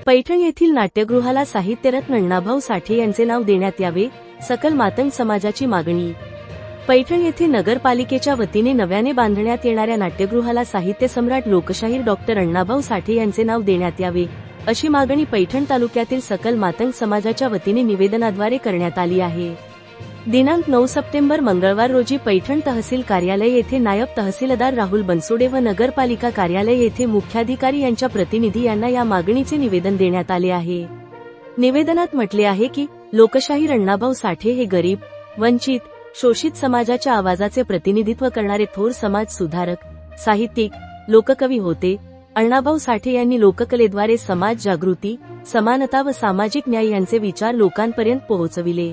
पैठण येथील नाट्यगृहाला साहित्यरत्न अण्णाभाऊ साठे यांचे नाव देण्यात यावे, सकल मातंग समाजाची मागणी। पैठण येथे नगरपालिकेच्या वतीने नव्याने बांधण्यात येणाऱ्या नाट्यगृहाला साहित्य सम्राट लोकशाहीर डॉ. अण्णाभाऊ साठे यांचे नाव देण्यात यावे, अशी मागणी पैठण तालुक्यातील सकल मातंग समाजाच्या वतीने निवेदनाद्वारे करण्यात आली आहे। दिनांक 9 सप्टेंबर मंगळवार रोजी पैठण तहसील कार्यालय येथे नायब तहसीलदार राहुल बनसोडे व नगरपालिका कार्यालय येथे मुख्याधिकारी यांच्या प्रतिनिधी यांना या मागणीचे निवेदन देण्यात आले आहे। निवेदनात म्हटले आहे की लोकशाहीर अण्णाभाऊ साठे हे गरीब, वंचित, शोषित समाजाच्या आवाजाचे प्रतिनिधित्व करणारे थोर समाज सुधारक, साहित्यिक, लोककवी होते। अण्णाभाऊ साठे यांनी लोककलेद्वारे समाज जागृती, समानता व सामाजिक न्याय यांचे विचार लोकांपर्यंत पोहोचविले।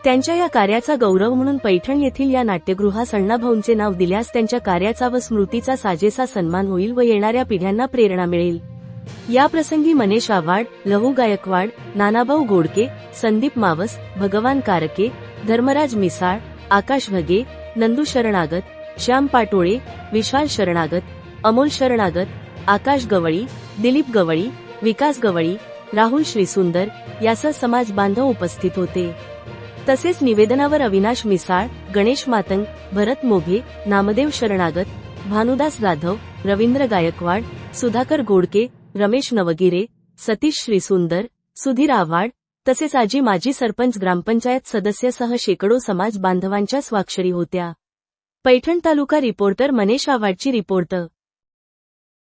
त्यांच्या या कार्याचा गौरव म्हणून पैठण येथील या नाट्यगृहास अण्णाभाऊंचे नाव दिल्यास त्यांच्या कार्याचा व स्मृतीचा साजेसा सन्मान होईल व येणाऱ्या पिढ्यांना प्रेरणा मिळेल। या प्रसंगी मनेश आव्हाड, लहू गायकवाड, नानाभाऊ गोडके, संदीप मावस, भगवान कारके, धर्मराज मिसाळ, आकाश भगे, नंदू शरणागत, श्याम पाटोळे, विशाल शरणागत, अमोल शरणागत, आकाश गवळी, दिलीप गवळी, विकास गवळी, राहुल श्रीसुंदर यासह समाज बांधव उपस्थित होते। तसेच निवेदनावर अविनाश मिसाळ, गणेश मातंग, भरत मोघे, नामदेव शरणागत, भानुदास जाधव, रवींद्र गायकवाड, सुधाकर गोडके, रमेश नवगिरे, सतीश श्रीसुंदर, सुधीर आव्हाड तसेच आजी माजी सरपंच ग्रामपंचायत सदस्यासह शेकडो समाज बांधवांच्या स्वाक्षरी होत्या। पैठण तालुका रिपोर्टर मनेश आव्हाडची रिपोर्ट।